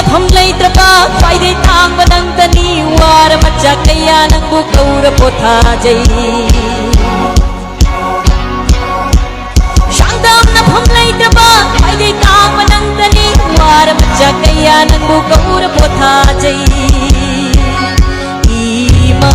nafam leitraba paidai thang manangtani war macha kaya nangbu kaura pothajai shangdam nafam leitraba paidai thang manangtani war macha kaya nangbu kaura pothajai ima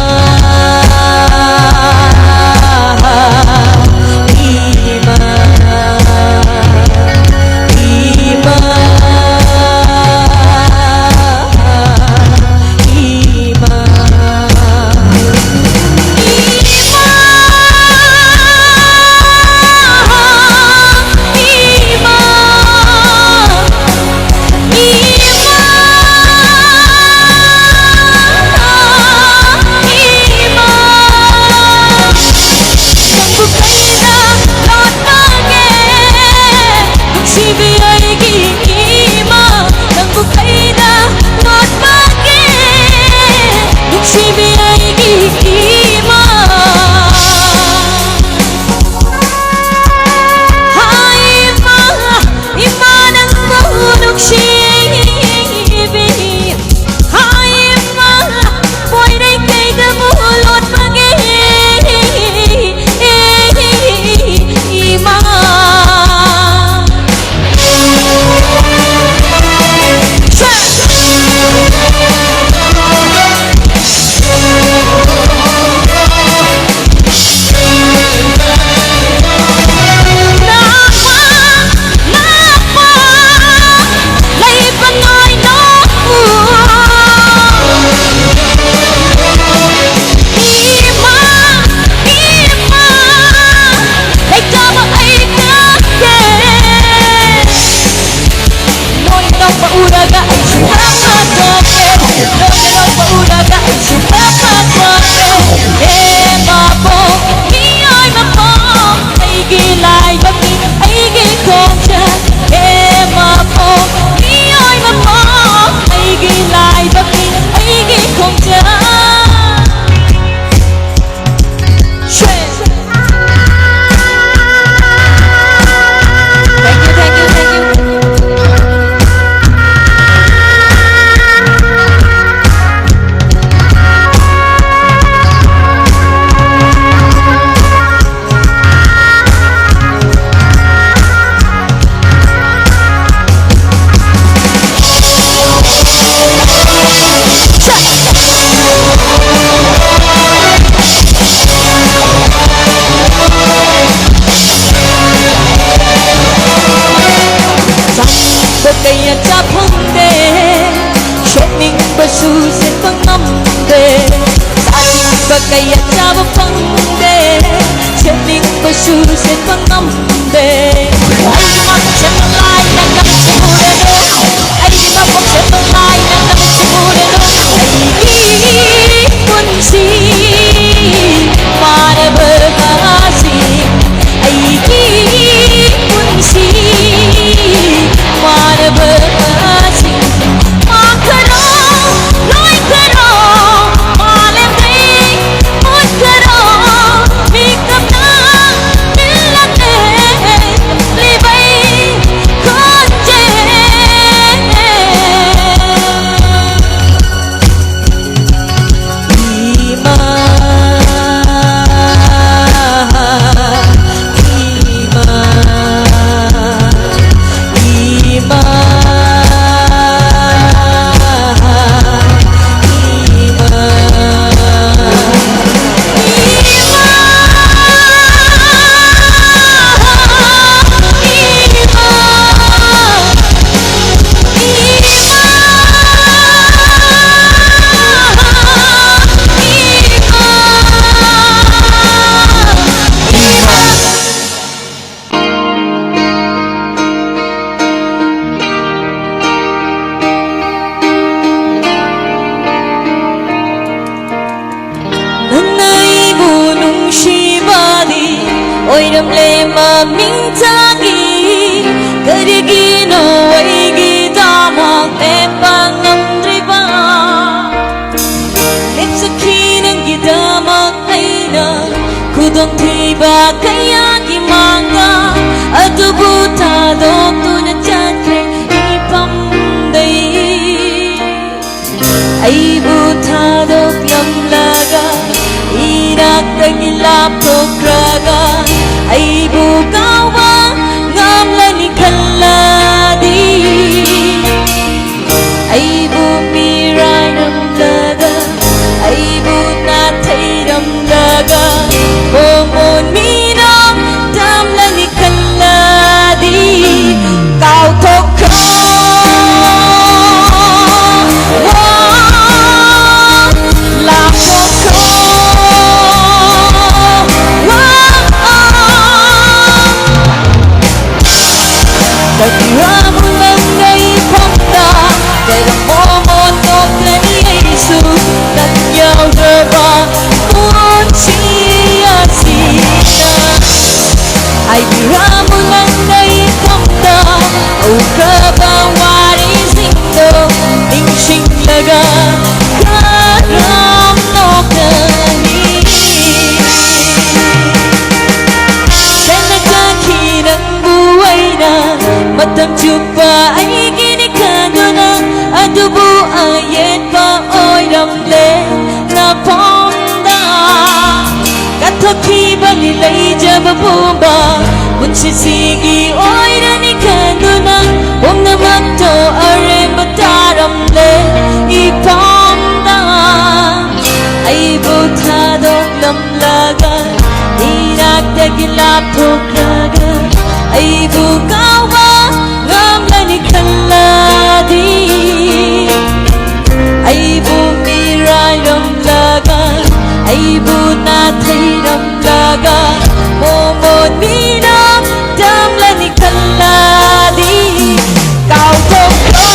kaya chapungde shopping basu se pangamde saling kaya chapungde shopping basu se pangamde ay magchalay na kamsimurado ay magchalay na kamsimurado ay kunsi para berkasi ay kunsi para berkasi makaro loy karo malam dei mut karo bikam na milate libai konje oiramle mamintagi karigino aigi damak tepangamdriba lepsakinangi damak aina kudongtiba kayagi manga adubu tadok tuna chatre ipamday bumba Punsisigi oirani kanduna Namakto arim bataram le Ipamda Ay butado lamlaga Inagdagilap tukraga Ay bukawa Ngamlani kaladi Ay bumiray ramlaga Ay bunatay ramlaga Momon mina Damlani kaladi Kau toko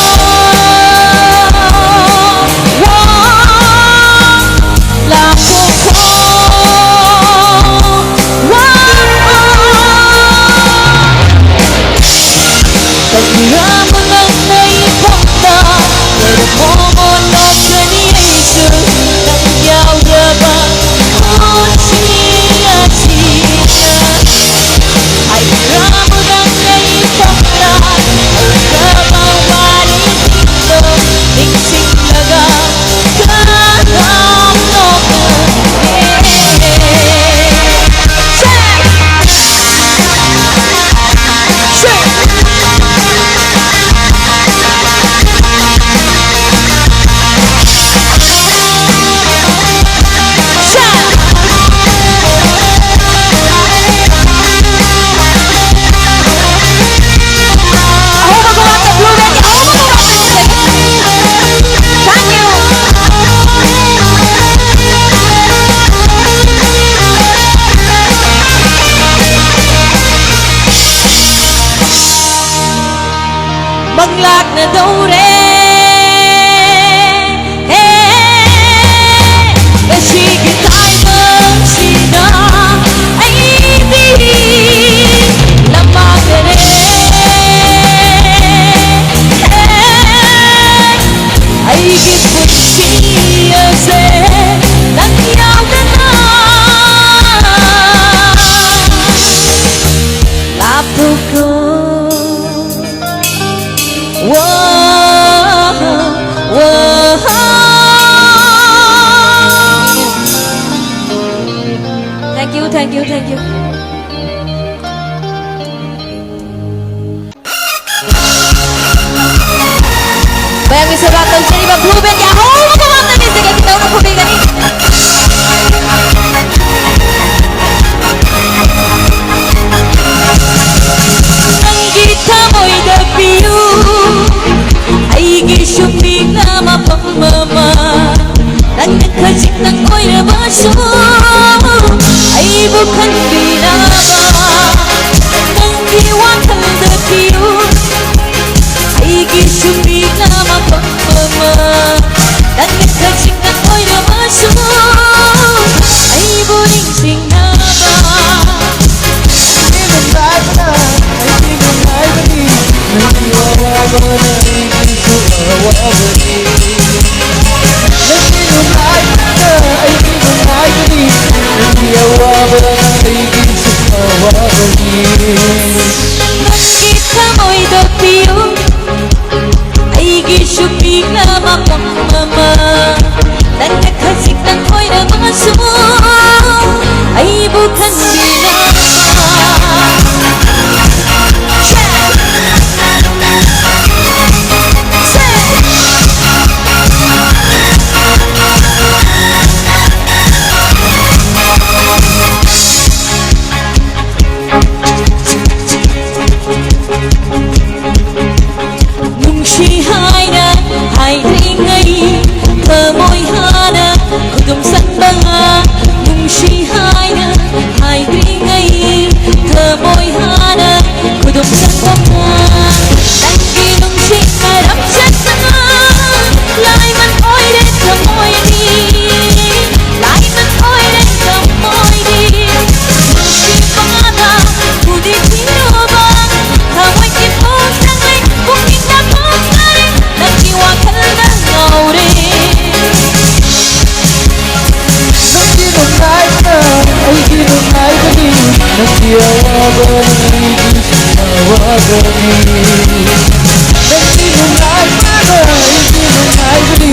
Lapo ko Pagkiramo ng naipakta Pero momonok ka ni Jesus Nangyaw na ba kung siya Ay ramo ng naipakta Ang kabawaling dito Ingsing laga Karamno ka Maglag na daw rin Masigit tayo magsina Ay hindi lamang na rin Ay gipot siya sa Nangyaw na na Lapo ko Thank you. Bayang isuratan siya ni Maglubin ya. Oh, kumanta ni sige kita uno kubigan ni. Ang kita mo'y dapiyo ay gisyupin na mapamama Nang nagkasik ng ko'y nabaso Ay bukan binaba Nang diwakan dapiyo Ay gisyupin na mapamama Nang nagkasik ng ko'y nabaso Ay buling sinaba Hindi mo tayo na, hindi mo tayo bali Nagtiwala mo na hindi ko awawali Nagtinumay na, hindi mo tayo bali Nagtiyawa mo na hindi ko awawali Nakita mo'y dapiyo Ay gisyupig na mapamama Nang nakasik ng ko'y na mga sumo Ay bukan binaba Nung sihay na ay ringay Kamoy hanap kudum sa banga Nung sihay na ay ringay Kamoy hanap kudum sa banga Nang ginong singarap sa tanga Lai man oy rin kamoy di Lai man oy rin kamoy di Nung sipangata kulit sinubang Kamoy kipong tanglay Bukit na pagkarin Nagkiwakal na ngaurin Nagtinumay na, ay tinumay bali Nagtiyawa mo na hindi ko awawali Nagtinumay na, ay tinumay bali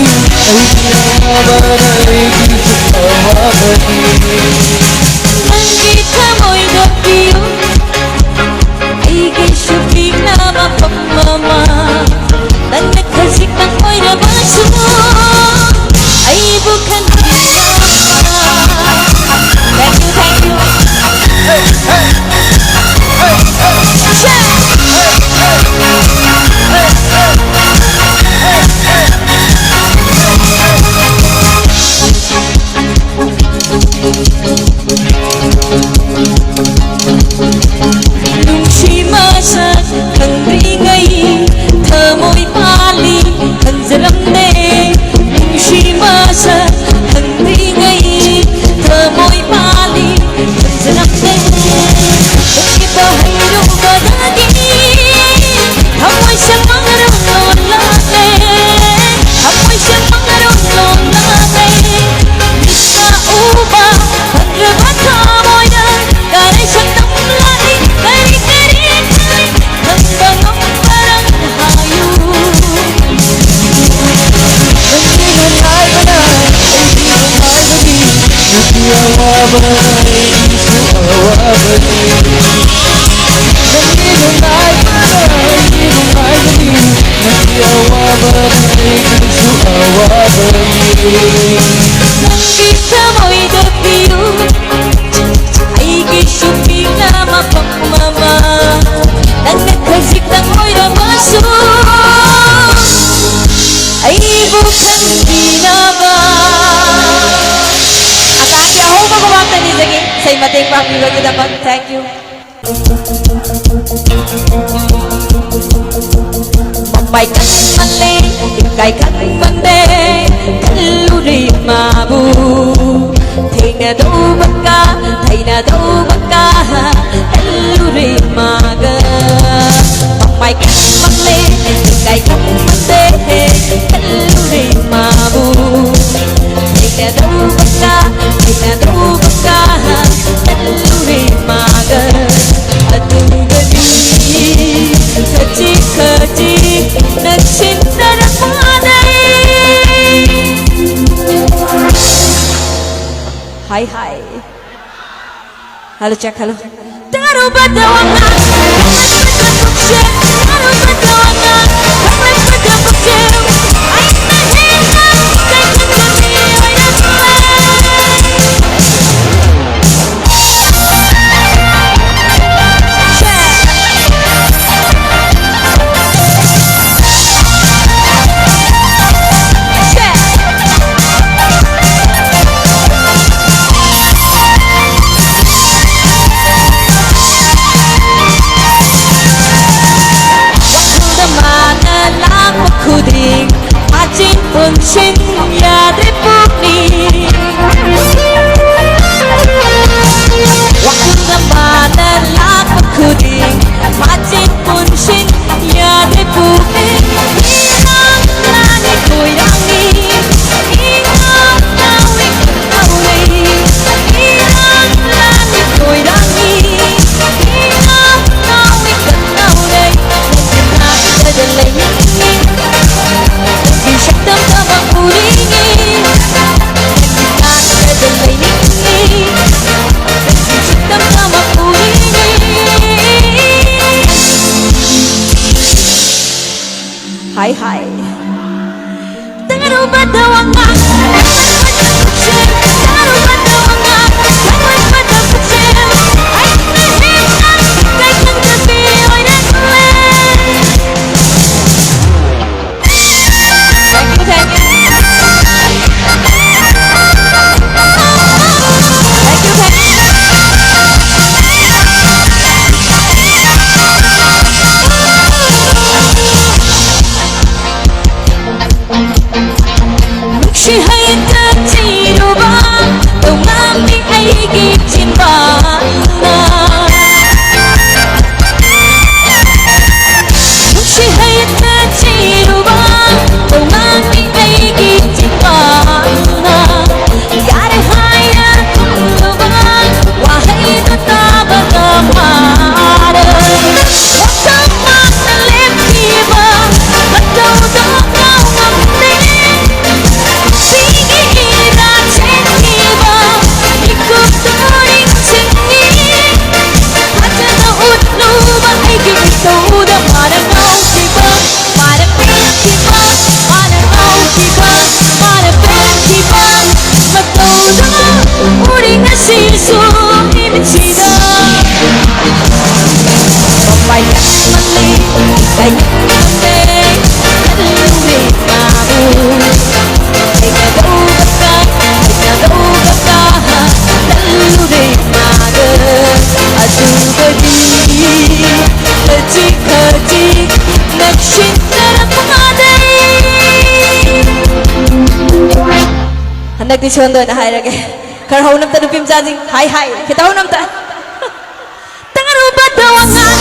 Nagtiyawa mo na hindi ko awawali Ang kita mo'y dapat awaba isu awabani Nandi nungai bani Nandi awaba isu awabani Nanggi samoy dapiyo Aigi shuping na mapagmama Nang nagkasik ng oiramaso Ay bukan ginaba At aki ako magawagta ni Zagi Sa imating pamilya kita mag thank you Mamay kan mali Ikay kan mande Kaluri mabu Thay na đâu baka Kaluri maga Mamay kan mali Ikay kan mande Kaluri mabu Thay na đâu baka Kaluri maga Aduh gani Kecik-kecik Nagsinta na panay Hai Halo cek halo Taruh badawangan Kangen badabuksir Taruh badawangan Kangen badabuksir Ay nahilang Kay kagami ay kuding Macin punsin yadri putni Waktu zaman lak kuding Macin punsin yadri putni Inang langit kuyangi Inang langit kuyangi Inang langit kuyangi Inang langit kuyangi Nagkita kita dalay Isakdam ka makuringin Nagkakadalay ningin Isakdam ka makuringin Hai Taruh badawangan Kangen badabuksir Taruh badawangan Kangen badabuksir Ay nahilang Kay kagami ay nagulay Thank you. Handak dicontoh na hai lagi. Karena hunam tadi film jazing, hai kita hunam tak. Tangan ubat dawangan.